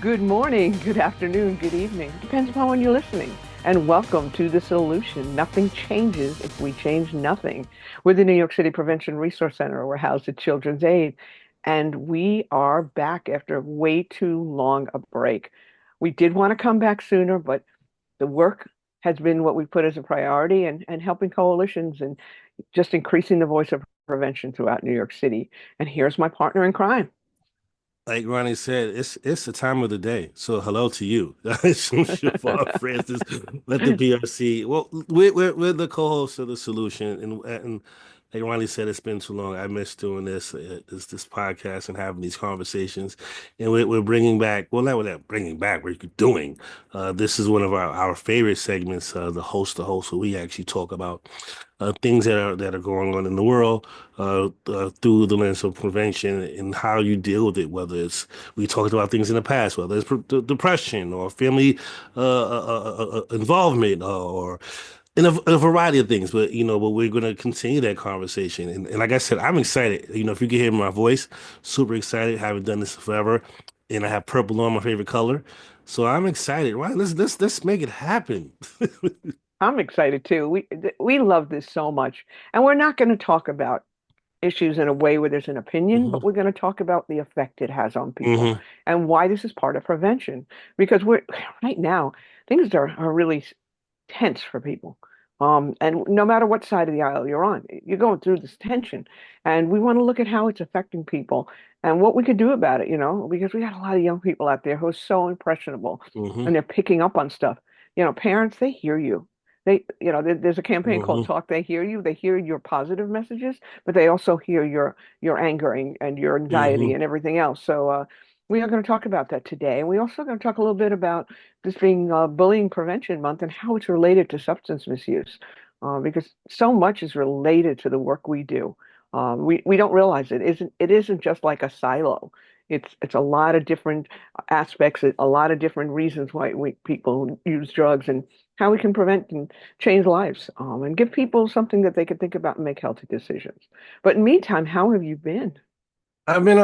Good morning, good afternoon, good evening. Depends upon when you're listening. And welcome to The Solution. Nothing changes if we change nothing. We're the New York City Prevention Resource Center. We're housed at Children's Aid. And we are back after way too long a break. We did want to come back sooner, but the work has been what we put as a priority and helping coalitions and just increasing the voice of prevention throughout New York City. And here's my partner in crime. Like Ronnie said, it's the time of the day. So hello to you. Chevar Francis, let the PRC. Well, we're the co-hosts of the solution, and like Ronnie said, it's been too long. I miss doing this podcast and having these conversations, and we're bringing back. Well, not we're not bringing back. We're doing. This is one of our favorite segments, the host to host, where we actually talk about things that are going on in the world through the lens of prevention and how you deal with it. Whether it's we talked about things in the past, whether it's depression or family involvement or in a variety of things. But we're going to continue that conversation. And like I said, I'm excited. If you can hear my voice, super excited. Haven't done this forever, and I have purple on my favorite color. So I'm excited. Right? Let's make it happen. I'm excited too. We love this so much. And we're not going to talk about issues in a way where there's an opinion, hmm but we're going to talk about the effect it has on people hmm and why this is part of prevention. Because we're right now, things are really tense for people. And no matter what side of the aisle you're on, you're going through this tension. And we want to look at how it's affecting people and what we could do about it, because we got a lot of young people out there who are so impressionable hmm and they're picking up on stuff. Parents, they hear you. There's a campaign called hmm Talk. They hear you. They hear your positive messages, but they also hear your anger and your anxiety hmm and everything else. So we are going to talk about that today. And we also going to talk a little bit about this being Bullying Prevention Month and how it's related to substance misuse, because so much is related to the work we do. We don't realize it isn't just like a silo. It's a lot of different aspects, a lot of different reasons why people use drugs and how we can prevent and change lives, and give people something that they can think about and make healthy decisions. But in the meantime, how have you been? I've been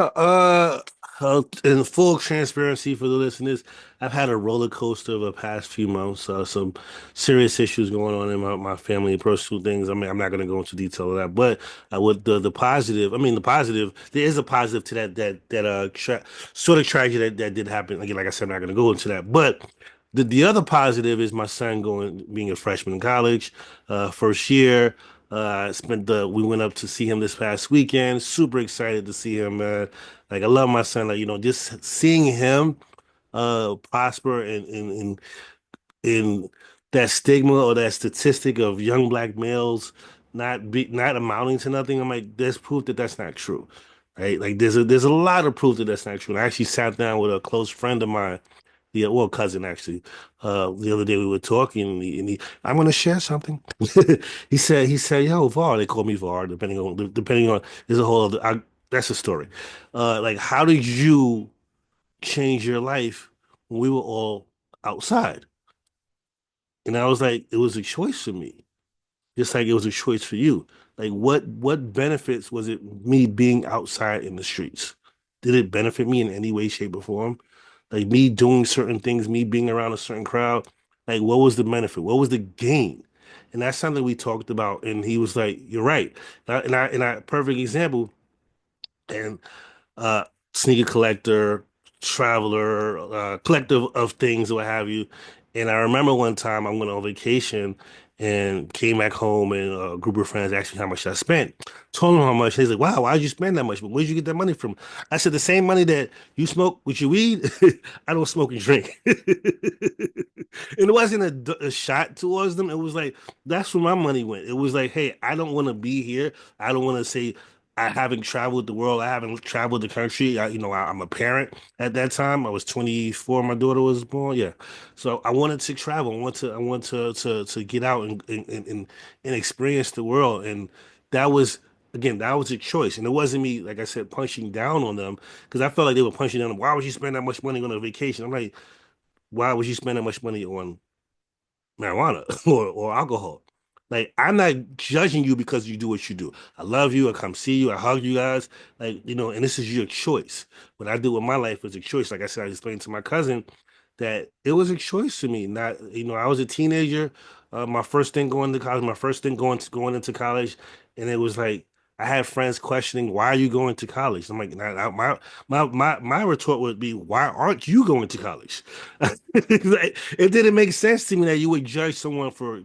in full transparency for the listeners. I've had a roller coaster of the past few months. Some serious issues going on in my family, personal things. I mean, I'm not going to go into detail of that, but with the positive, I mean, the positive, there is a positive to that sort of tragedy that did happen. Again, like I said, I'm not going to go into that, but. The other positive is my son being a freshman in college, first year. Spent the We went up to see him this past weekend. Super excited to see him, man. Like I love my son. Like just seeing him prosper in that stigma or that statistic of young black males not amounting to nothing. I'm like, there's proof that that's not true, right? Like there's a lot of proof that that's not true. And I actually sat down with a close friend of mine, yeah, well, cousin actually. The other day we were talking, I'm gonna share something. He said, "Yo, Var." They call me Var, depending on. There's a whole other. That's a story. Like, how did you change your life when we were all outside? And I was like, it was a choice for me, just like it was a choice for you. Like, what benefits was it me being outside in the streets? Did it benefit me in any way, shape, or form? Like me doing certain things, me being around a certain crowd, like what was the benefit? What was the gain? And that's something we talked about. And he was like, "You're right." Perfect example. And uh, sneaker collector, traveler, collector of things, what have you. And I remember one time I went on vacation and came back home, and a group of friends asked me how much I spent. Told them how much. He's like, "Wow, why'd you spend that much? But where'd you get that money from?" I said, "The same money that you smoke with your weed, I don't smoke and drink." And it wasn't a shot towards them. It was like, that's where my money went. It was like, hey, I don't want to be here. I don't want to say I haven't traveled the world. I haven't traveled the country. I'm a parent at that time. I was 24. My daughter was born. Yeah, so I wanted to travel. I want to get out and experience the world. And that was again that was a choice. And it wasn't me, like I said, punching down on them because I felt like they were punching down. Why would you spend that much money on a vacation? I'm like, why would you spend that much money on marijuana or alcohol? Like I'm not judging you because you do what you do. I love you. I come see you. I hug you guys. Like, and this is your choice. What I do with my life is a choice. Like I said, I explained to my cousin that it was a choice to me. Not, I was a teenager. My first thing going to college, my first thing going into college, and it was like I had friends questioning, why are you going to college? I'm like, nah, my retort would be, why aren't you going to college? Like, it didn't make sense to me that you would judge someone for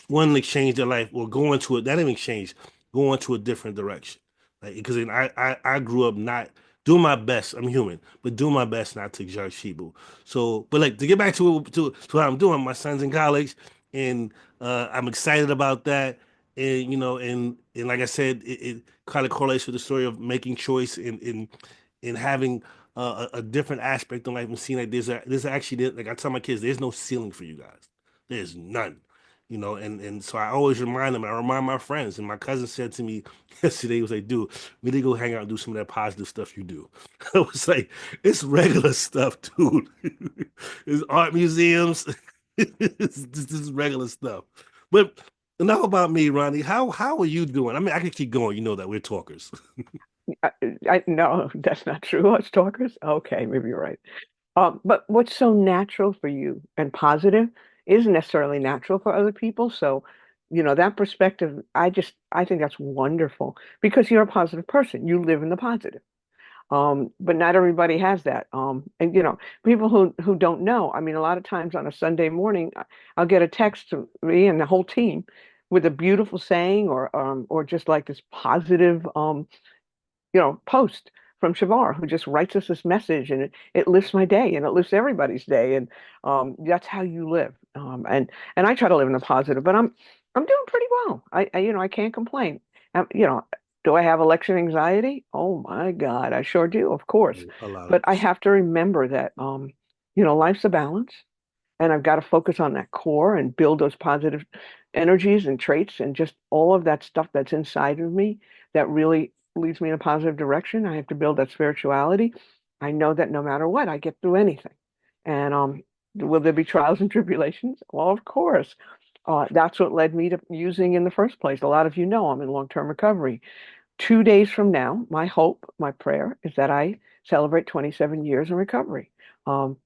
wanting to change their life or going to it, not even change, going to a different direction. Like, because I grew up not doing my best. I'm human, but doing my best not to judge people. So, but like to get back to what I'm doing, my son's in college, and I'm excited about that. And and like I said, it kind of correlates with the story of making choice and having a different aspect in life and seeing like there's actually, like I tell my kids, there's no ceiling for you guys. There's none. And so I always remind them, I remind my friends. And my cousin said to me yesterday, he was like, dude, we need to go hang out and do some of that positive stuff you do. I was like, it's regular stuff, dude. It's art museums. This is regular stuff. But enough about me, Ronnie. How are you doing? I mean, I could keep going. You know that we're talkers. I, no, that's not true. Us talkers. Okay, maybe you're right. But what's so natural for you and positive isn't necessarily natural for other people. So, that perspective, I think that's wonderful because you're a positive person. You live in the positive. But not everybody has that. And people who don't know. I mean, a lot of times on a Sunday morning, I'll get a text to me and the whole team with a beautiful saying or just like this positive post from Chevar, who just writes us this message, and it lifts my day and it lifts everybody's day, and that's how you live. And I try to live in the positive, but I'm doing pretty well. I can't complain. Do I have election anxiety? Oh my God, I sure do, of course. A lot of But I us. have to remember that life's a balance, and I've got to focus on that core and build those positive energies and traits and just all of that stuff that's inside of me that really leads me in a positive direction. I have to build that spirituality. I know that no matter what, I get through anything. And will there be trials and tribulations? Well, of course. That's what led me to using in the first place. A lot of you know I'm in long-term recovery. 2 days from now, my hope, my prayer is that I celebrate 27 years in recovery. And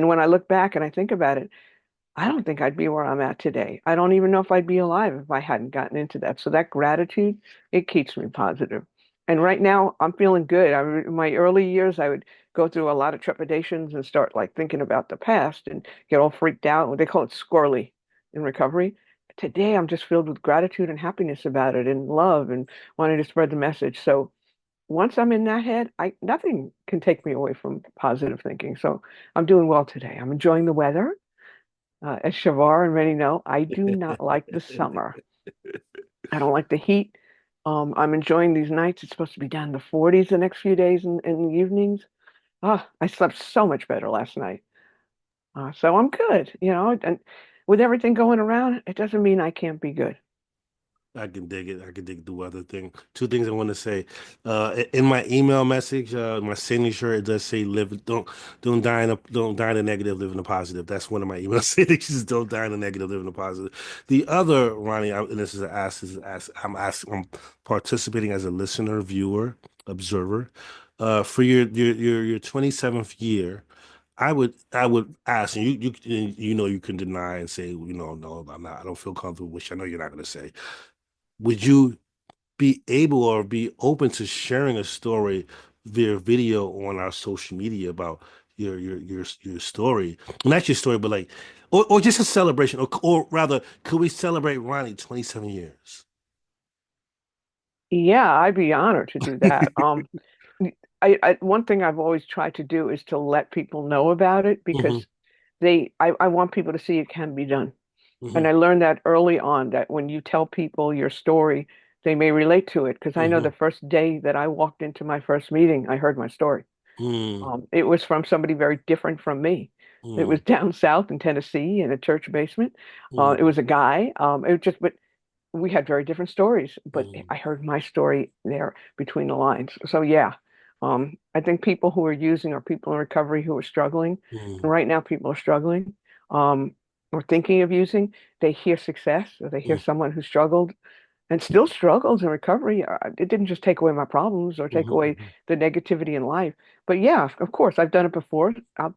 when I look back and I think about it, I don't think I'd be where I'm at today. I don't even know if I'd be alive if I hadn't gotten into that. So that gratitude, it keeps me positive. And right now, I'm feeling good. In my early years, I would go through a lot of trepidations and start like thinking about the past and get all freaked out. They call it squirrely in recovery. Today, I'm just filled with gratitude and happiness about it and love and wanting to spread the message. So once I'm in that head, I nothing can take me away from positive thinking. So I'm doing well today. I'm enjoying the weather. As Chevar and many know, I do not like the summer. I don't like the heat. I'm enjoying these nights. It's supposed to be down in the 40s the next few days in the evenings. I slept so much better last night. So I'm good, and with everything going around, it doesn't mean I can't be good. I can dig it. I can dig the weather thing. Two things I want to say. In my email message, my signature, it does say live don't die in the negative, live in the positive. That's one of my email signatures. Don't die in the negative, live in the positive. The other, Ronnie, and this is an ask, I'm participating as a listener, viewer, observer. For your 27th year, I would ask, and you can deny and say, no, I'm not, I don't feel comfortable, which I know you're not gonna say. Would you be able or be open to sharing a story via video on our social media about your story? Not your story, but like, or just a celebration, or rather, could we celebrate Ronnie 27 years? Yeah, I'd be honored to do that. One thing I've always tried to do is to let people know about it Hmm. because I want people to see it can be done. And Hmm. I learned that early on that when you tell people your story, they may relate to it. Because I know the Hmm. first day that I walked into my first meeting, I heard my story. Hmm. It was from somebody very different from me. It was Hmm. down south in Tennessee in a church basement. It Hmm. was a guy. It was just, but we had very different stories. But Hmm. I heard my story there between the lines. So yeah, I think people who are using are people in recovery who are struggling, Hmm. and right now people are struggling. Um, or thinking of using, they hear success or they hear Mm, someone who struggled and still struggles in recovery. It didn't just take away my problems or take away mhm, the negativity in life. But yeah, of course, I've done it before.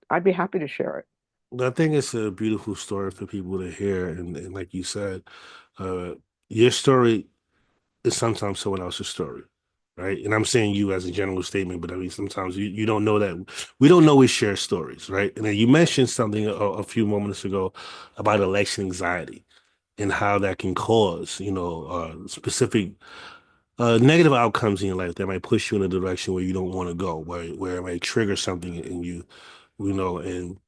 I'd be happy to share it. mhm. I think it's a beautiful story for people to hear, and like you said, uh, your story is sometimes someone else's story, right? And I'm saying you as a general statement, but I mean sometimes you don't know that we don't always share stories, right? And then you mentioned something a few moments ago about election anxiety and how that can cause, specific negative outcomes in your life that might push you in a direction where you don't want to go, where it might trigger something in you, and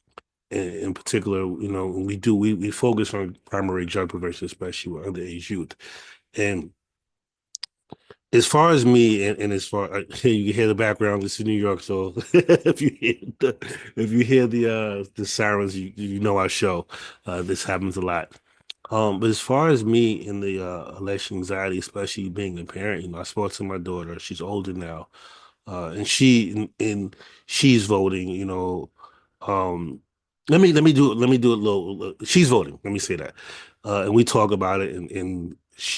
in particular, we focus on primary drug prevention, especially with underage youth. And as far as me, and as far you can hear the background, this is New York, so if you hear the sirens, you know our show. This happens a lot. But as far as me in the election anxiety, especially being a parent, I spoke to my daughter. She's older now, and and she's voting. Um, let me do a little. She's voting. Let me say that, and we talk about it, and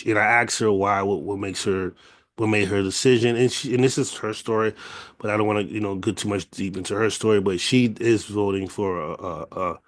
I asked her why, what made her decision, and this is her story, but I don't want to get too much deep into her story, but she is voting for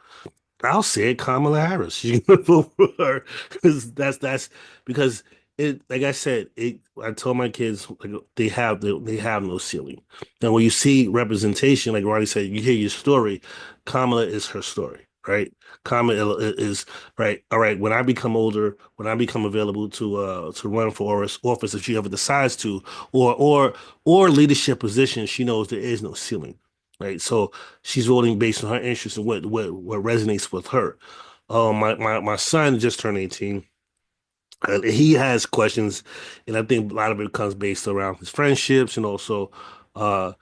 I'll say it, Kamala Harris. She's gonna vote for her because that's because it. Like I said, it. I told my kids like they have no ceiling. Now, when you see representation, like Ronnie said, you hear your story. Kamala is her story, right? Kamala is right. All right. When I become older, when I become available to run for office, if she ever decides to, or leadership position, she knows there is no ceiling, right? So she's voting based on her interests and what resonates with her. My son just turned 18. And he has questions, and I think a lot of it comes based around his friendships and also uh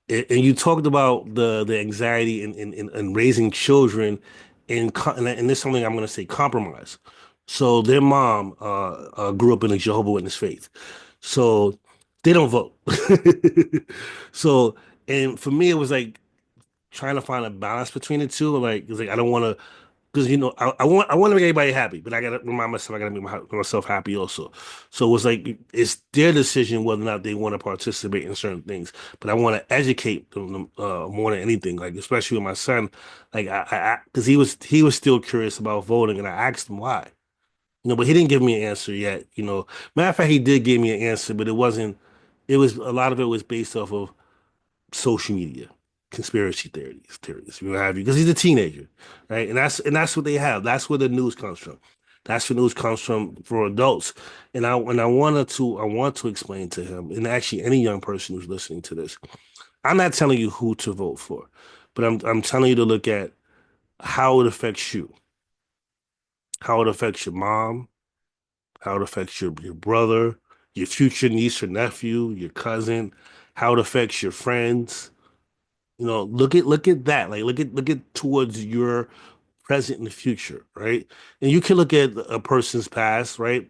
and you talked about the anxiety in raising children and this is something I'm going to say compromise. So their mom grew up in a Jehovah Witness faith. So they don't vote. So and for me it was like trying to find a balance between the two. Like, it's like I don't want to, because I want to make everybody happy, but I gotta remind myself I gotta make myself happy also. So it's like it's their decision whether or not they want to participate in certain things. But I want to educate them more than anything. Like especially with my son, like because he was still curious about voting, and I asked him why. But he didn't give me an answer yet. Matter of fact, he did give me an answer, but it wasn't. It was a lot of it was based off of social media, conspiracy theories, what have you, because he's a teenager, right? And that's what they have. That's where the news comes from. That's where news comes from for adults. And I want to explain to him, and actually any young person who's listening to this, I'm not telling you who to vote for, but I'm telling you to look at how it affects you, how it affects your mom, how it affects your brother, your future niece or nephew, your cousin, how it affects your friends. Look at that. Like look at towards your present and the future, right? And you can look at a person's past, right?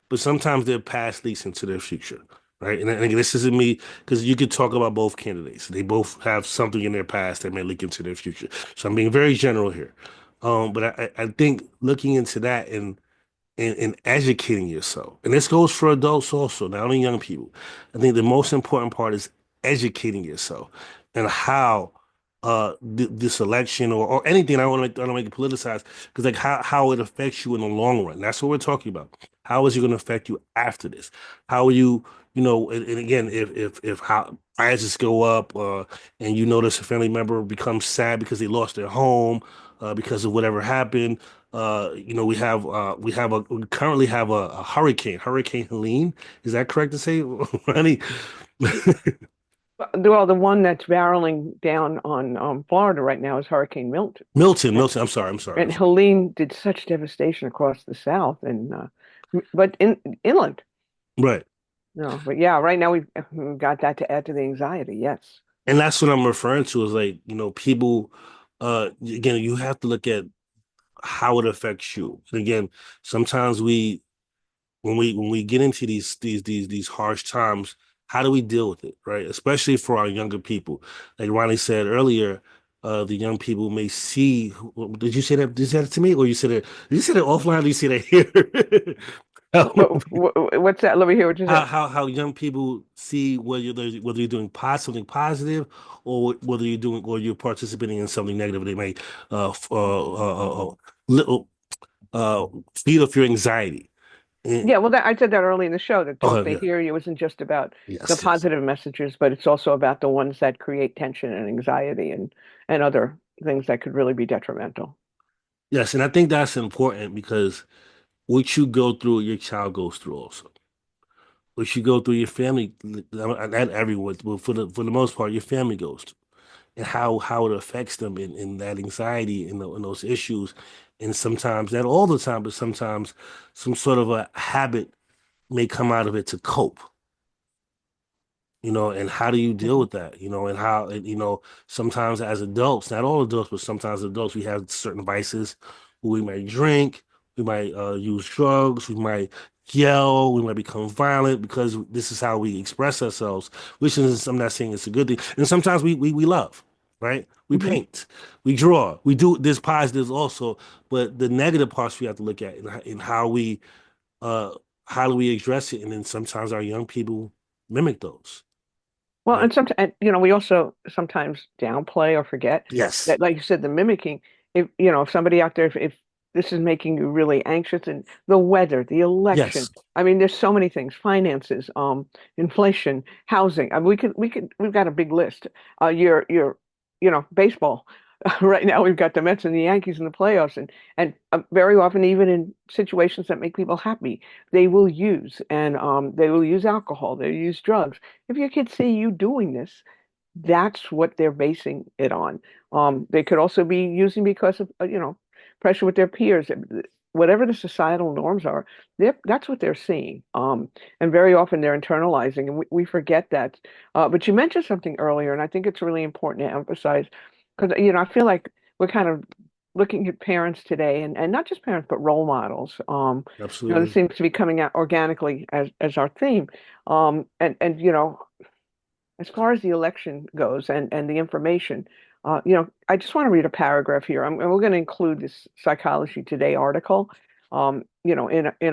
But sometimes their past leaks into their future, right? And again, this isn't me because you could talk about both candidates. They both have something in their past that may leak into their future. So I'm being very general here. But I think looking into that and educating yourself. And this goes for adults also, not only young people. I think the most important part is educating yourself and how this election or anything. I don't want to make it politicized because like how it affects you in the long run. That's what we're talking about. How is it going to affect you after this? How are you, and again, if how prices go up, and you notice a family member becomes sad because they lost their home, because of whatever happened. We currently have a Hurricane Helene. Is that correct to say, Ronnie? Well, the one that's barreling down on Florida right now is Hurricane Milton. And, Milton. I'm sorry. I'm sorry. I'm and sorry. Helene did such devastation across the South but inland. Right. No, but yeah, right now we've got that to add to the anxiety. Yes. And that's what I'm referring to is like, people, again, you have to look at how it affects you. And again, sometimes when we get into these harsh times, how do we deal with it, right? Especially for our younger people. Like Ronnie said earlier, the young people may see. Did you say that? Did you say that to me, or you said it offline? Or you say that here? What's that? Let me hear what you said. How young people see whether you're doing something positive or whether you're doing or you're participating in something negative. They may little feed off your anxiety. And, Yeah, well, I said that early in the show that Don't oh They yeah, Hear You isn't just about the yes, yes, positive messages, but it's also about the ones that create tension and anxiety and other things that could really be detrimental. yes, and I think that's important because what you go through, your child goes through also. What you go through, your family, not everyone, but for the most part, your family goes through, and how it affects them in that anxiety and those issues, and sometimes not all the time, but sometimes some sort of a habit may come out of it to cope. And how do you deal Mhm. with that? And how, sometimes as adults, not all adults, but sometimes adults, we have certain vices where we might drink, we might use drugs, we might yell, we might become violent because this is how we express ourselves, which is, I'm not saying it's a good thing. And sometimes we love, right? We Mhm. paint, we draw, we do this positives also, but the negative parts we have to look at and uh, how do we address it? And then sometimes our young people mimic those. Well, Right. and sometimes, we also sometimes downplay or forget Yes. that, like you said, the mimicking. If somebody out there, if this is making you really anxious, and the weather, the election, Yes. I mean, there's so many things, finances, inflation, housing. I mean, we've got a big list. Baseball. Right now, we've got the Mets and the Yankees in the playoffs, and very often, even in situations that make people happy, they will use alcohol, they use drugs. If your kids see you doing this, that's what they're basing it on. They could also be using because of pressure with their peers. Whatever the societal norms are, that's what they're seeing. And very often they're internalizing, and we forget that. But you mentioned something earlier, and I think it's really important to emphasize because I feel like we're kind of looking at parents today, and not just parents, but role models. This Absolutely. seems to be coming out organically as our theme. And as far as the election goes and the information, I just want to read a paragraph here. And we're going to include this Psychology Today article, in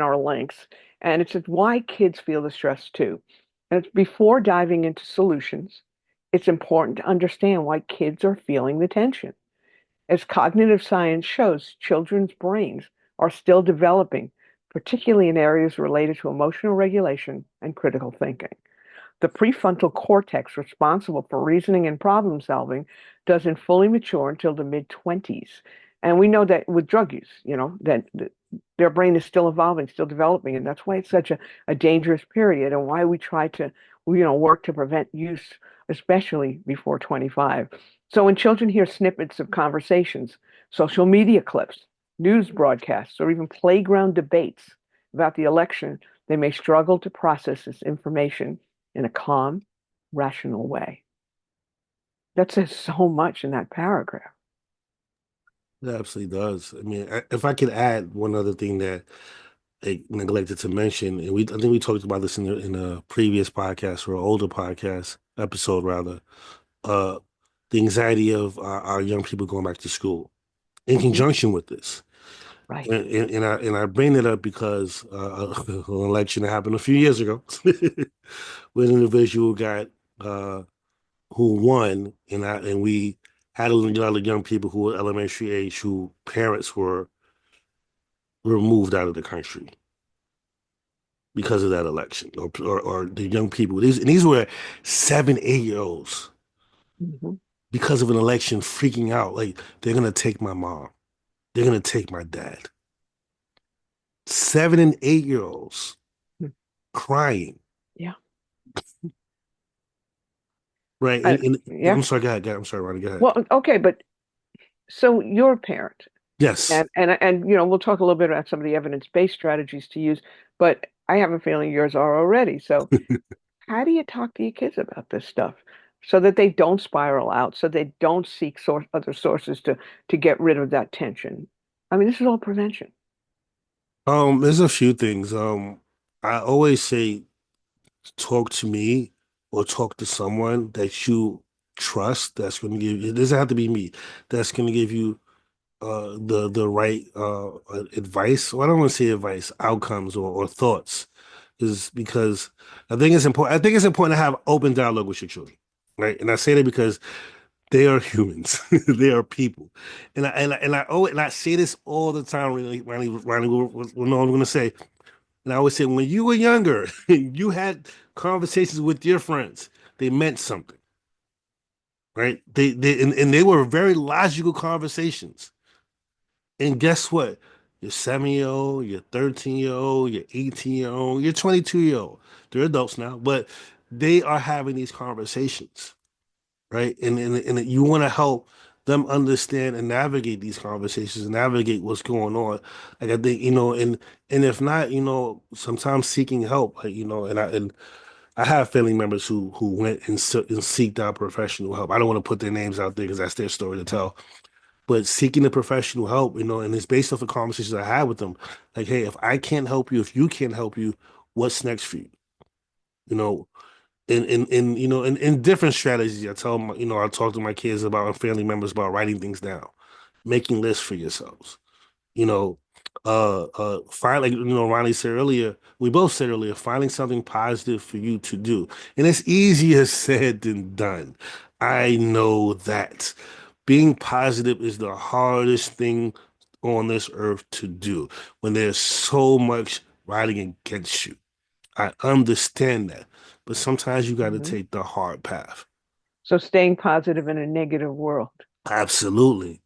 our links. And it says why kids feel the stress too. And it's before diving into solutions, it's important to understand why kids are feeling the tension. As cognitive science shows, children's brains are still developing, particularly in areas related to emotional regulation and critical thinking. The prefrontal cortex, responsible for reasoning and problem solving, doesn't fully mature until the mid 20s. And we know that with drug use, that their brain is still evolving, still developing. And that's why it's such a dangerous period and why we try to, work to prevent use, especially before 25. So when children hear snippets of conversations, social media clips, news broadcasts, or even playground debates about the election, they may struggle to process this information in a calm, rational way. That says so much in that paragraph. It absolutely does. I mean, if I could add one other thing that I neglected to mention, and I think we talked about this in a previous podcast or an older podcast episode rather, uh, the anxiety of our young people going back to school in Hmm. conjunction with this. Right. And I bring it up because an election that happened a few years ago, when an individual got who won, and we had a lot of young people who were elementary age who parents were removed out of the country because of that election, or the young people. These were 7, 8 year olds Hmm. because of an election freaking out like they're gonna take my mom, they're gonna take my dad. 7 and 8 year olds crying, Yeah. right? I, And yeah. I'm sorry, go ahead. I'm sorry, Ronnie, go ahead. Well, okay, but so you're a parent, Yes. and we'll talk a little bit about some of the evidence-based strategies to use, but I have a feeling yours are already. So how do you talk to your kids about this stuff so that they don't spiral out, so they don't seek other sources to get rid of that tension? I mean, this is all prevention. There's a few things. I always say talk to me or talk to someone that you trust, that's going to give you, it doesn't have to be me, that's going to give you the right advice. Well, I don't want to say advice, outcomes or thoughts, is because I think it's important. I think it's important to have open dialogue with your children, right? And I say that because they are humans, they are people, and I say this all the time. Ronnie will know what I'm going to say. And I always say, when you were younger, you had conversations with your friends. They meant something, right? And they were very logical conversations. And guess what? Your 7-year old, your 13-year old, your 18-year old, your 22-year old. They're adults now, but they are having these conversations, right? And you want to help them understand and navigate these conversations and navigate what's going on. Like I think, and if not, sometimes seeking help, like, and I have family members who went and seeked out professional help. I don't want to put their names out there because that's their story to tell, but seeking the professional help, and it's based off the conversations I had with them. Like, hey, if I can't help you, if you can't help you, what's next for you? You know, in different strategies. I tell them, I talk to my kids about and family members about writing things down, making lists for yourselves. You know, find, like, Ronnie said earlier, we both said earlier, finding something positive for you to do. And it's easier said than done. I know that. Being positive is the hardest thing on this earth to do when there's so much riding against you. I understand that, but sometimes you got to Mhm. take the hard path. So staying positive in a negative world. Absolutely.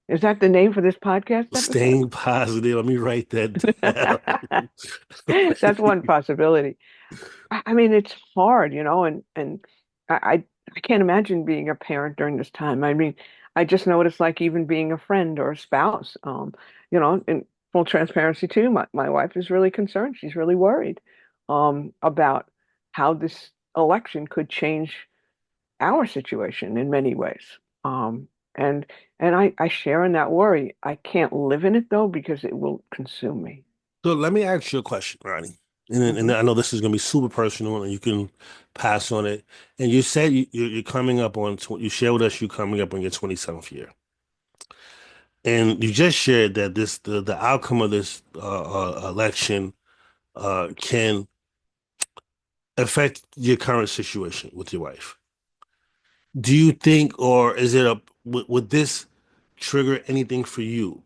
Is that the name for this podcast episode? Staying positive. Let me write that down. That's one possibility. I mean, it's hard, and I can't imagine being a parent during this time. I mean, I just know what it's like even being a friend or a spouse. In full transparency too, my wife is really concerned. She's really worried about how this election could change our situation in many ways. And I share in that worry. I can't live in it though because it will consume me. So let me ask you a question, Ronnie. And Hmm. I know this is going to be super personal, and you can pass on it. And you said you're coming up on, you share with us you're coming up on your 27th year. And you just shared that the outcome of this election can affect your current situation with your wife. Do you think, or is it would this trigger anything for you,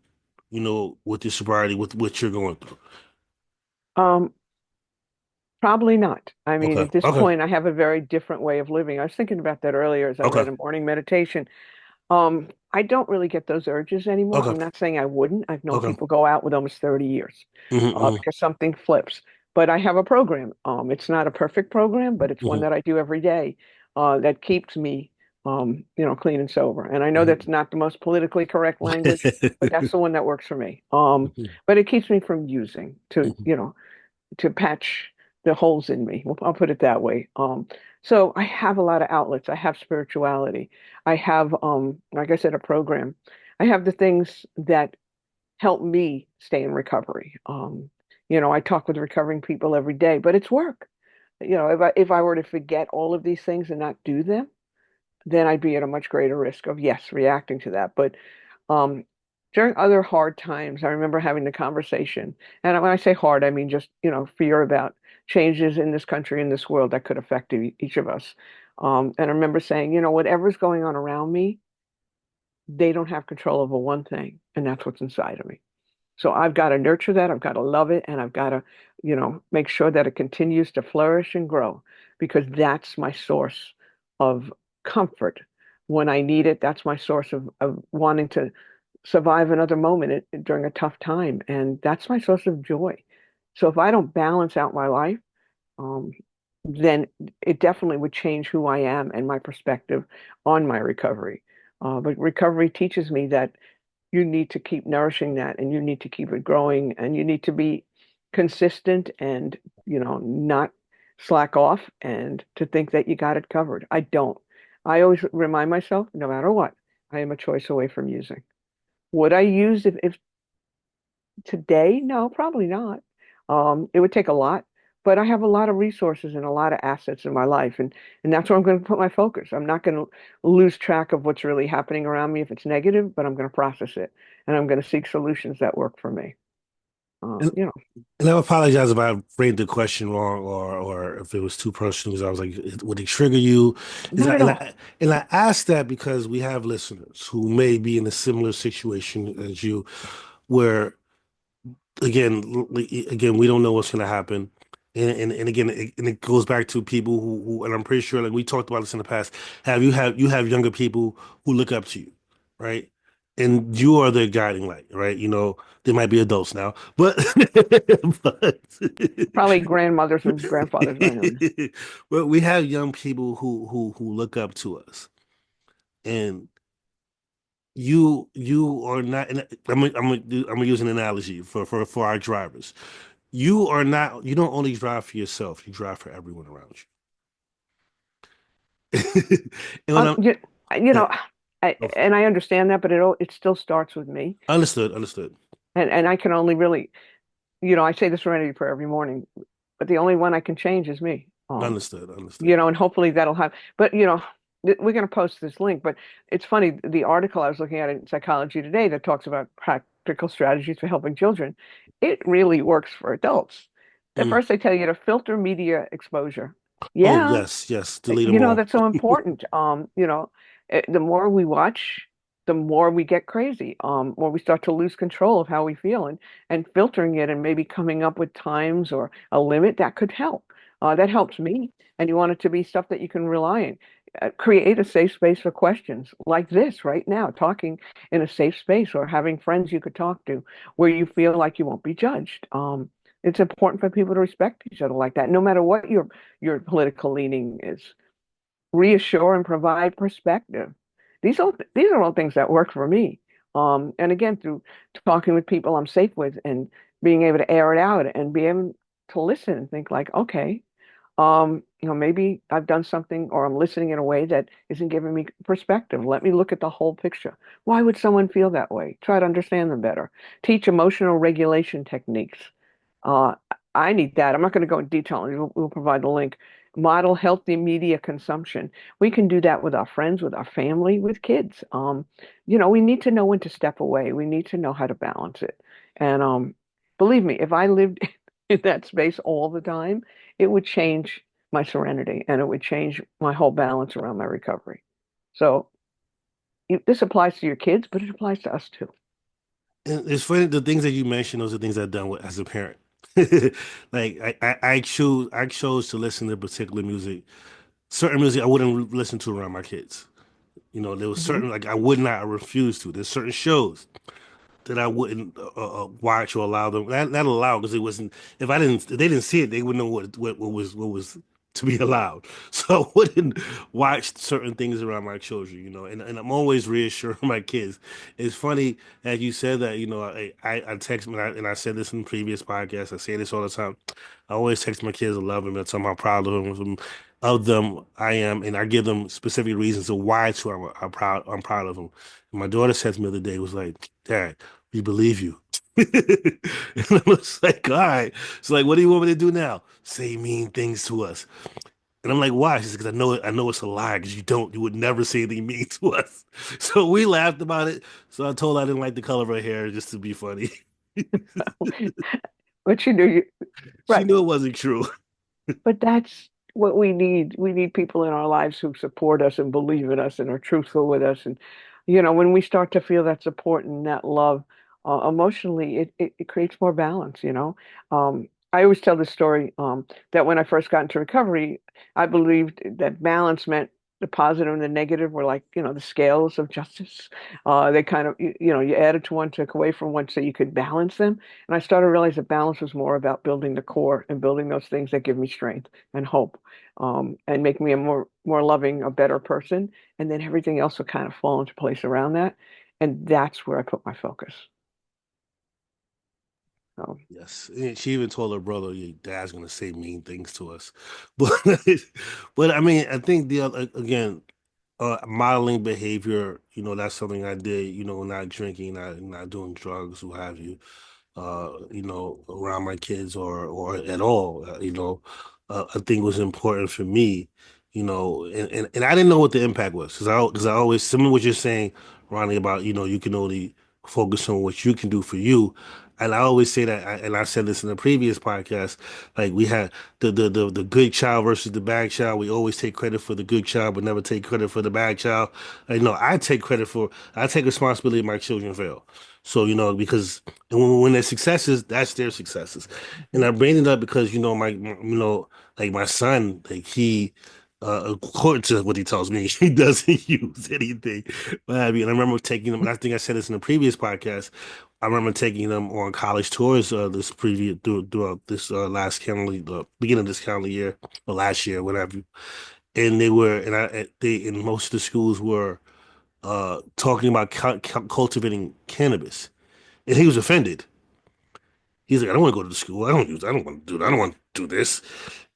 with your sobriety, with what you're going through? Um, Probably not. I mean, Okay, at this okay, point, I have a very different way of living. I was thinking about that earlier as I okay, read a morning meditation. I don't really get those urges anymore. okay, I'm not saying I wouldn't. I've known okay. people go out with almost 30 years Hmm. because something flips. But I have a program. It's not a perfect program, but it's one Hmm. that I do every day that keeps me, clean and sober. And I know Hmm. that's not the most politically correct language, but that's the one that works for me. Hmm. But it keeps me from using to patch the holes in me. Well, I'll put it that way. So I have a lot of outlets. I have spirituality. I have, like I said, a program. I have the things that help me stay in recovery. I talk with recovering people every day, but it's work. If I were to forget all of these things and not do them, then I'd be at a much greater risk of, yes, reacting to that. But um, during other hard times, I remember having the conversation. And when I say hard, I mean just, fear about changes in this country, in this world that could affect each of us. And I remember saying, whatever's going on around me, they don't have control over one thing, and that's what's inside of me. So I've got to nurture that. I've got to love it. And I've got to, make sure that it continues to flourish and grow because that's my source of comfort when I need it. That's my source of wanting to survive another moment during a tough time. And that's my source of joy. So if I don't balance out my life, um, then it definitely would change who I am and my perspective on my recovery. But recovery teaches me that you need to keep nourishing that and you need to keep it growing and you need to be consistent and, not slack off and to think that you got it covered. I don't. I always remind myself, no matter what, I am a choice away from using. Would I use if today? No, probably not. It would take a lot, but I have a lot of resources and a lot of assets in my life, and that's where I'm going to put my focus. I'm not going to lose track of what's really happening around me if it's negative, but I'm going to process it, and I'm going to seek solutions that work for me. And, You know, and I apologize if I framed the question wrong or if it was too personal because I was like, would it trigger you? Is not I, at and all. I and I asked that because we have listeners who may be in a similar situation as you, where again, we don't know what's going to happen. And again, it goes back to people and I'm pretty sure, like we talked about this in the past, you have younger people who look up to you, right? And you are their guiding light, right? They might be adults now, but but Probably grandmothers and grandfathers by now. but we have young people who look up to us, and you are not. And I'm gonna use an analogy for our drivers. You don't only drive for yourself, you drive for everyone around you. And when Um, I'm you, you yeah, know, and I understand that, but it still starts with me, understood, and I can only really, I say the Serenity Prayer every morning, but the only one I can change is me. understood. And hopefully that'll have. But we're going to post this link. But it's funny, the article I was looking at in Psychology Today that talks about practical strategies for helping children, it really works for adults. At Mm. first, they tell you to filter media exposure. Oh Yeah, yes, delete them all. that's so important. The more we watch, the more we get crazy. More we start to lose control of how we feel, and filtering it and maybe coming up with times or a limit that could help. That helps me. And you want it to be stuff that you can rely on. Create a safe space for questions like this right now, talking in a safe space or having friends you could talk to where you feel like you won't be judged. It's important for people to respect each other like that, no matter what your political leaning is. Reassure and provide perspective. These are all things that work for me. And again, through talking with people I'm safe with and being able to air it out and be able to listen and think like, okay, maybe I've done something or I'm listening in a way that isn't giving me perspective. Let me look at the whole picture. Why would someone feel that way? Try to understand them better. Teach emotional regulation techniques. Uh, I need that. I'm not going to go in detail. We'll provide the link. Model healthy media consumption. We can do that with our friends, with our family, with kids. We need to know when to step away. We need to know how to balance it. And believe me, if I lived in that space all the time, it would change my serenity and it would change my whole balance around my recovery. So this applies to your kids, but it applies to us too. And it's funny, the things that you mentioned, those are things I've done with, as a parent. Like I chose to listen to particular music, certain music I wouldn't listen to around my kids. There was Hmm. certain, like, I refused to. There's certain shows that I wouldn't watch or allow them. Not allow, because it wasn't. If they didn't see it, they wouldn't know what was to be allowed. So I wouldn't watch certain things around my children. And I'm always reassuring my kids. It's funny as you said that. I text me, and I said this in previous podcasts. I say this all the time. I always text my kids, I love them, and tell them how proud of them I am, and I give them specific reasons of why too I'm proud of them. And my daughter said to me the other day, was like, Dad, we believe you. And I was like, all right. So, like, what do you want me to do now? Say mean things to us. And I'm like, why? She said, because I know it's a lie, because you would never say anything mean to us. So we laughed about it. So I told her I didn't like the color of her hair just to be funny. But you do, She right. knew it wasn't true. But that's what we need. We need people in our lives who support us and believe in us and are truthful with us. And, when we start to feel that support and that love emotionally, it creates more balance. I always tell this story that when I first got into recovery, I believed that balance meant the positive and the negative were like, the scales of justice. They kind of, you added to one, took away from one so you could balance them. And I started to realize that balance was more about building the core and building those things that give me strength and hope, and make me a more loving, a better person. And then everything else will kind of fall into place around that. And that's where I put my focus. So, Yes, and she even told her brother, "Your dad's gonna say mean things to us," but but I mean, I think the other, again, modeling behavior. That's something I did. Not drinking, not doing drugs, what have you. around my kids or at all. I think was important for me, and I didn't know what the impact was because I always similar to what you're saying, Ronnie, about you can only focus on what you can do for you. And I always say that, and I said this in the previous podcast, like we had the good child versus the bad child. We always take credit for the good child, but never take credit for the bad child. I take responsibility if my children fail. So, because when their successes, that's their successes. And Mhm. I bring it up because, like my son, like according to what he tells me, he doesn't use anything. But I mean, I remember taking him, and I think I said this in the previous podcast. I remember taking them on college tours throughout this last calendar, the beginning of this calendar year or last year, whatever. And and most of the schools were talking about cultivating cannabis, and he was offended. He's like, I don't want to go to the school. I don't want to do that. I don't want to do this.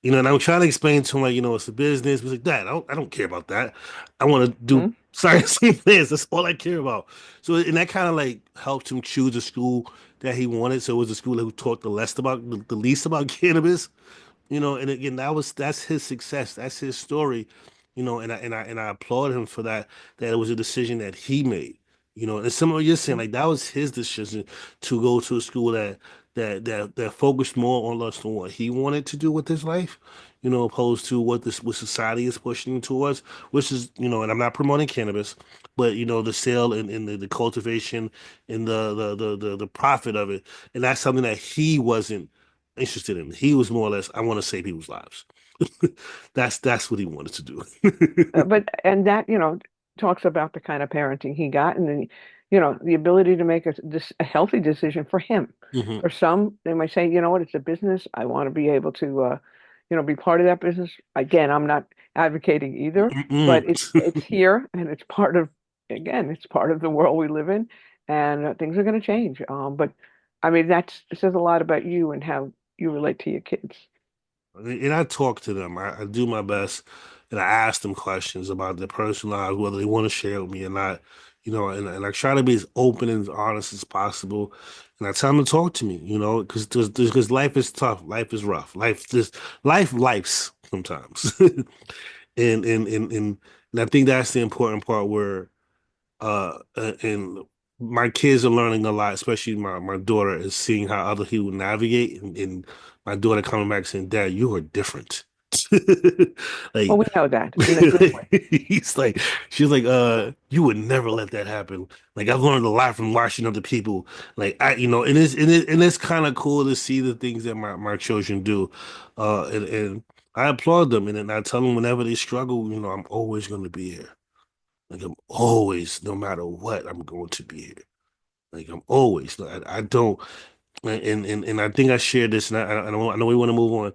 And I'm trying to explain to him, like, it's a business. He's like, Dad, I don't care about that. I want to do Mhm. science and this. That's all I care about. So, and that kind of like helped him choose a school that he wanted. So it was a school who taught the least about cannabis. And again, that's his success. That's his story. And I applaud him for that. That it was a decision that he made. And similar you're saying, Mhm. like that was his decision to go to a school that focused more on less on what he wanted to do with his life, opposed to what society is pushing towards, which is, and I'm not promoting cannabis, but the sale and the cultivation and the profit of it. And that's something that he wasn't interested in. He was more or less, I want to save people's lives. That's what he wanted to do. But and that, talks about the kind of parenting he got and the ability to make a healthy decision for him. Hmm. For some, they might say, you know what, it's a business. I want to be able to, be part of that business. Again, I'm not advocating either, but Mm-mm. it's here and it's part of, again, it's part of the world we live in, and things are going to change. But I mean, it says a lot about you and how you relate to your kids. And I talk to them. I do my best, and I ask them questions about their personal lives, whether they want to share with me or not. And I try to be as open and as honest as possible. And I tell them to talk to me, because life is tough, life is rough, life's sometimes. And I think that's the important part where and my kids are learning a lot, especially my daughter is seeing how other people navigate, and my daughter coming back saying, Dad, you are different. Well, Like we know that in a good way. he's like she's like, you would never let that happen. Like I've learned a lot from watching other people. Like and it's kind of cool to see the things that my children do. And I applaud them, and then I tell them whenever they struggle, I'm always gonna be here. Like I'm always, no matter what, I'm going to be here. Like I'm always. I don't, and I think I shared this, and I know we want to move on.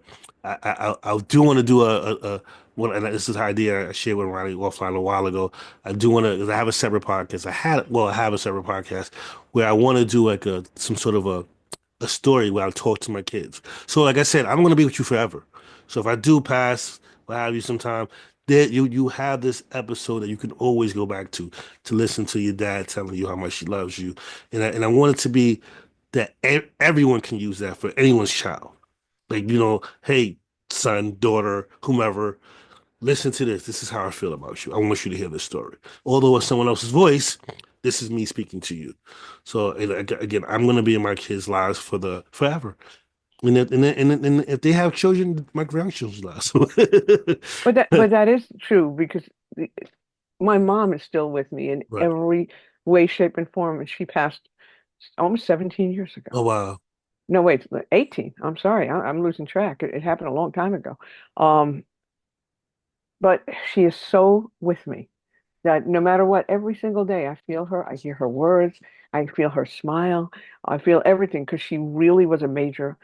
I do want to do a one, and this is an idea I shared with Ronnie offline a while ago. I do want to, 'cause I have a separate podcast. I have a separate podcast where I want to do like some sort of a story where I talk to my kids. So, like I said, I'm going to be with you forever. So if I do pass, what have you, sometime, there you have this episode that you can always go back to listen to your dad telling you how much he loves you, and I want it to be that everyone can use that for anyone's child. Like hey, son, daughter, whomever, listen to this. This is how I feel about you. I want you to hear this story. Although it's someone else's voice, this is me speaking to you. So again, I'm going to be in my kids' lives for the forever. And if they have children, my grandchildren's lives. But that is true because my mom is still with me in Right. every way, shape, and form, and she passed almost 17 years ago. Oh wow. No, wait, 18. I'm sorry, I'm losing track. It happened a long time ago. Um, but she is so with me that no matter what, every single day I feel her, I hear her words, I feel her smile, I feel everything because she really was a major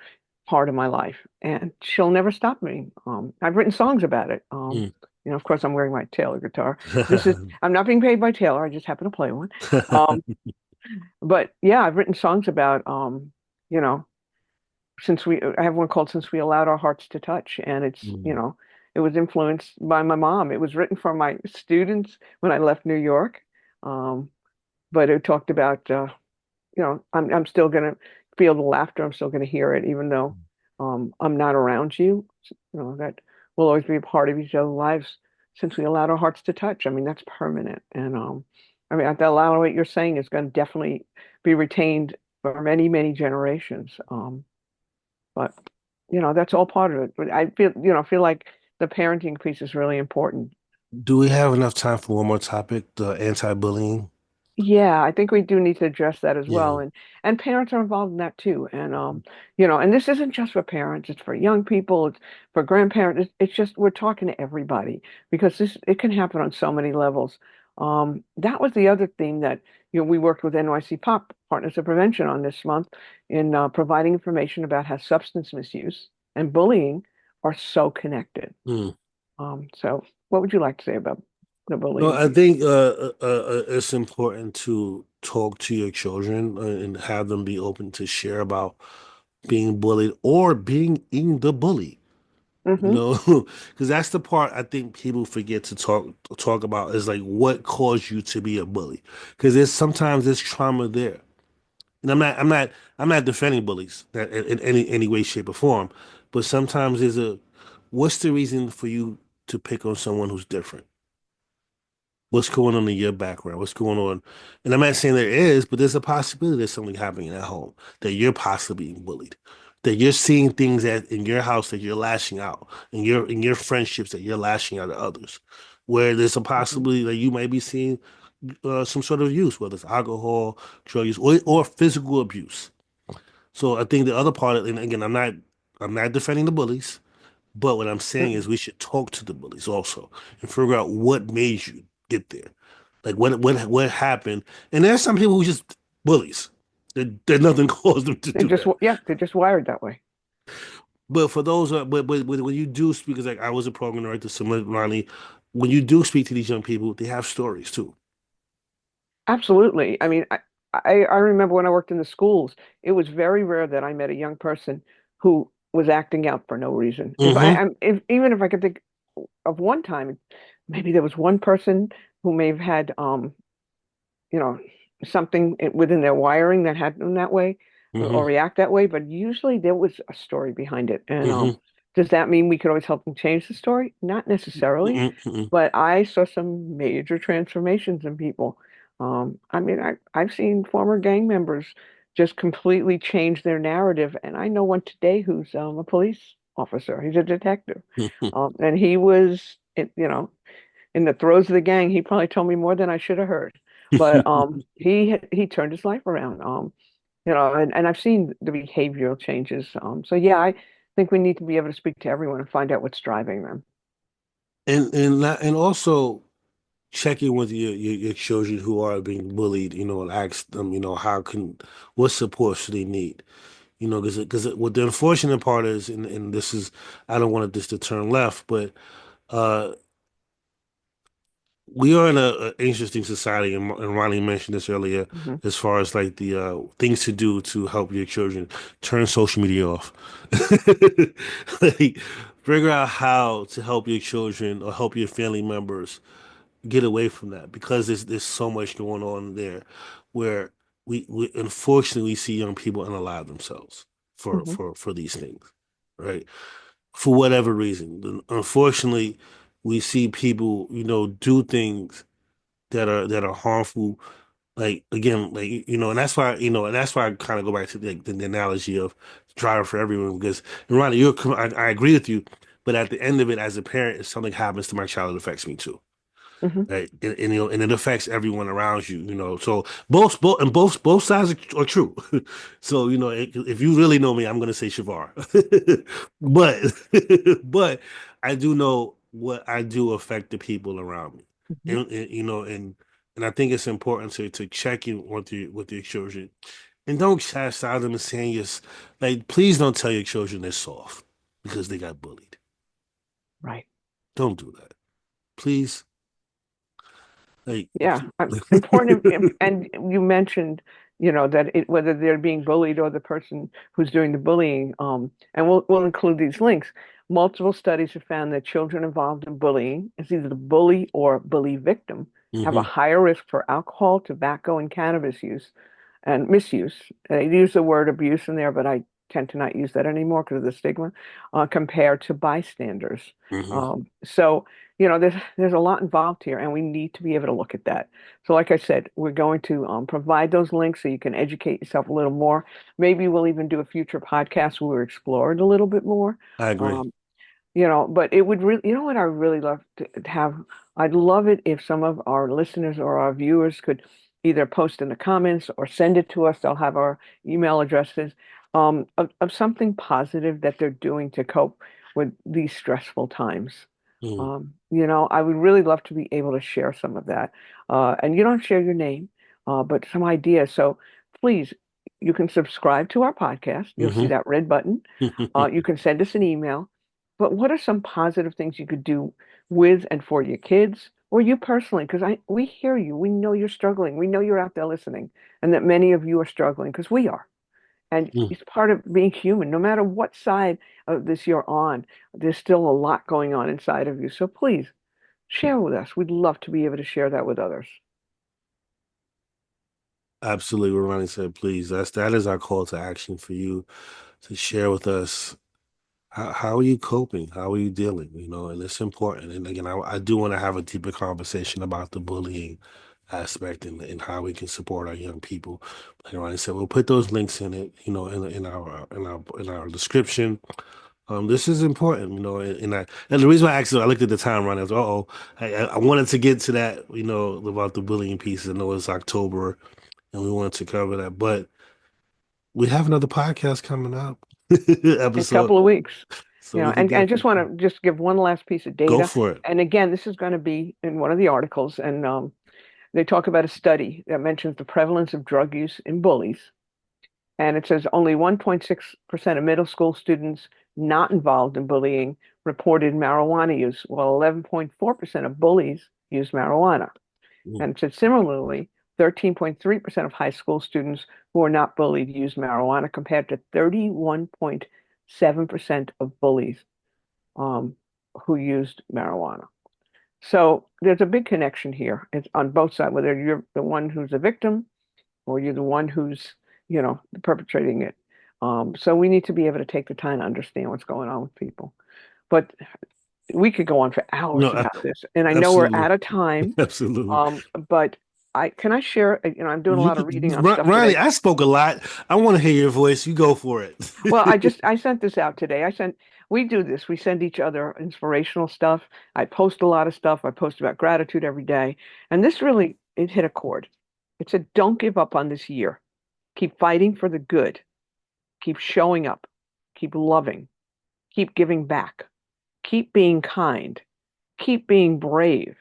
part of my life, and she'll never stop me. I've written songs about it. Mm. Of course, I'm wearing my Taylor guitar. I'm not being paid by Taylor. I just happen to play one. Um, but yeah, I've written songs about, you know, I have one called "Since We Allowed Our Hearts to Touch," and Mm. it was influenced by my mom. It was written for my students when I left New York, um, but it talked about, I'm still gonna feel the laughter. I'm still going to hear it, even though I'm not around you. That will always be a part of each other's lives since we allowed our hearts to touch. I mean, that's permanent. And I mean, a lot of what you're saying is going to definitely be retained for many, many generations. But that's all part of it. But I feel like the parenting piece is really important. Do we have enough time for one more topic, the anti-bullying? Yeah, I think we do need to address that as well. Yeah. And parents are involved in that too. And and this isn't just for parents, it's for young people, it's for grandparents. It's just we're talking to everybody because it can happen on so many levels. That was the other thing that we worked with NYC Pop Partners of Prevention on this month in providing information about how substance misuse and bullying are so connected. Mm. So what would you like to say about the No, bullying I piece? think it's important to talk to your children and have them be open to share about being bullied or being in the bully. You Hmm. know, because that's the part I think people forget to talk about is like what caused you to be a bully. Because there's trauma there, and I'm not defending bullies that in any way, shape, or form, but sometimes what's the reason for you to pick on someone who's different? What's going on in your background? What's going on? And I'm not saying there is, but there's a possibility there's something happening at home that you're possibly being bullied, that you're seeing things that in your house that you're lashing out, in your friendships that you're lashing out at others, where there's a Hmm. possibility that you might be seeing some sort of use, whether it's alcohol, drug use, or physical abuse. So I think the other part, and again, I'm not defending the bullies. But what I'm saying is we should talk to the bullies also and figure out what made you get there. Like what happened. And there's some people who just bullies. That nothing caused them to They're do just, that. yeah, they're just wired that way. But for those but when you do speak, because like I was a program director, similar to Ronnie, when you do speak to these young people, they have stories too. Absolutely. I mean, I remember when I worked in the schools, it was very rare that I met a young person who was acting out for no reason. Mm-hmm. Even if I could think of one time, maybe there was one person who may have had you know, something within their wiring that had them that way or Mm-hmm. react that way, but usually there was a story behind it. And Mm-hmm. does that mean we could always help them change the story? Not necessarily, Mm-hmm. but I saw some major transformations in people. I mean, I've seen former gang members just completely change their narrative, and I know one today who's a police officer. He's a detective, Mm-hmm. and he was, in the throes of the gang, he probably told me more than I should have heard. But he turned his life around. And I've seen the behavioral changes. So yeah, I think we need to be able to speak to everyone and find out what's driving them. and also check in with your children who are being bullied, and ask them, what support should they need? Because what the unfortunate part is, and this is, I don't want this to turn left, but uh, we are in a interesting society, and Ronnie mentioned this earlier, Hmm. as far as like the things to do to help your children turn social media off. Like, figure out how to help your children or help your family members get away from that because there's so much going on there where we unfortunately we see young people unalive themselves for Hmm. for for these things, right? For whatever reason. Unfortunately, we see people, do things that are harmful. Like again, and that's why I kind of go back to the analogy of driver for everyone because, and Ronnie, I agree with you, but at the end of it, as a parent, if something happens to my child, it affects me too. Hmm. Right? And it affects everyone around you, So both sides are true. So, if you really know me, I'm gonna say Chevar. But I do know what I do affect the people around me. Hmm. And I think it's important to check in with your children. And don't chastise them and saying yes, like please don't tell your children they're soft because they got bullied. Right. Don't do that. Please. Like Yeah, important. And you mentioned, that whether they're being bullied or the person who's doing the bullying. And we'll include these links. Multiple studies have found that children involved in bullying, as either the bully or bully victim, have a hmm higher risk for alcohol, tobacco, and cannabis use, and misuse. They use the word abuse in there, but I tend to not use that anymore because of the stigma, compared to bystanders. Hmm. So, there's a lot involved here, and we need to be able to look at that. So, like I said, we're going to provide those links so you can educate yourself a little more. Maybe we'll even do a future podcast where we explore it a little bit more. I agree. Um, but it would really, what I really love to have, I'd love it if some of our listeners or our viewers could either post in the comments or send it to us. They'll have our email addresses, of something positive that they're doing to cope with these stressful times. Mm. I would really love to be able to share some of that. And you don't share your name, but some ideas. So please, you can subscribe to our podcast. You'll see Hmm. that red button. You can send us an email. But what are some positive things you could do with and for your kids or you personally? Because we hear you. We know you're struggling. We know you're out there listening, and that many of you are struggling because we are. And it's part of being human. No matter what side of this you're on, there's still a lot going on inside of you. So please share with us. We'd love to be able to share that with others. Absolutely, what Ronnie said. Please, that is our call to action for you to share with us. How are you coping? How are you dealing? And it's important. And again, I do want to have a deeper conversation about the bullying aspect and how we can support our young people. Like Ronnie said, we'll put those links in it, in our description. This is important, and the reason why I looked at the time, Ronnie, I was, I wanted to get to that, about the bullying piece. I know it's October, and we wanted to cover that, but we have another podcast coming up, In a episode, couple of weeks. so we can And just want definitely to just give one last piece of go data. for it. And again, this is going to be in one of the articles, and they talk about a study that mentions the prevalence of drug use in bullies. And it says only 1.6% of middle school students not involved in bullying reported marijuana use, while 11.4% of bullies use marijuana. Mm. And it said similarly, 13.3% of high school students who are not bullied use marijuana compared to 31.7% of bullies um, who used marijuana. So there's a big connection here. It's on both sides, whether you're the one who's a victim or you're the one who's, perpetrating it. So we need to be able to take the time to understand what's going on with people. But we could go on for hours No, about this, and I know we're absolutely, out of time. absolutely. But I can I share, I'm doing a lot of reading on stuff Ronnie, today. I spoke a lot. I want to hear your voice. You go for Well, it. I sent this out today. We do this. We send each other inspirational stuff. I post a lot of stuff. I post about gratitude every day. And this really, it hit a chord. It said, don't give up on this year. Keep fighting for the good. Keep showing up. Keep loving. Keep giving back. Keep being kind. Keep being brave.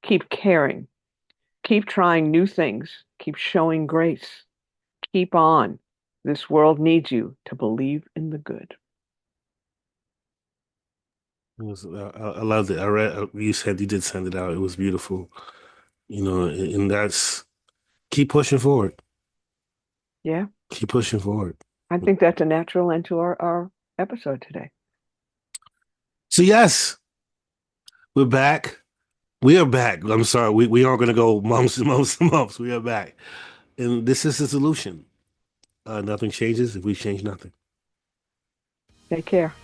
Keep caring. Keep trying new things. Keep showing grace. Keep on. This world needs you to believe in the good. I loved it. I read. You said you did send it out. It was beautiful. And that's keep pushing forward. Yeah, Keep pushing forward. I think that's a natural end to our episode today. So yes, we're back. We are back. I'm sorry. We aren't going to go months and months and months. We are back, and this is the solution. Nothing changes if we change nothing. Take care.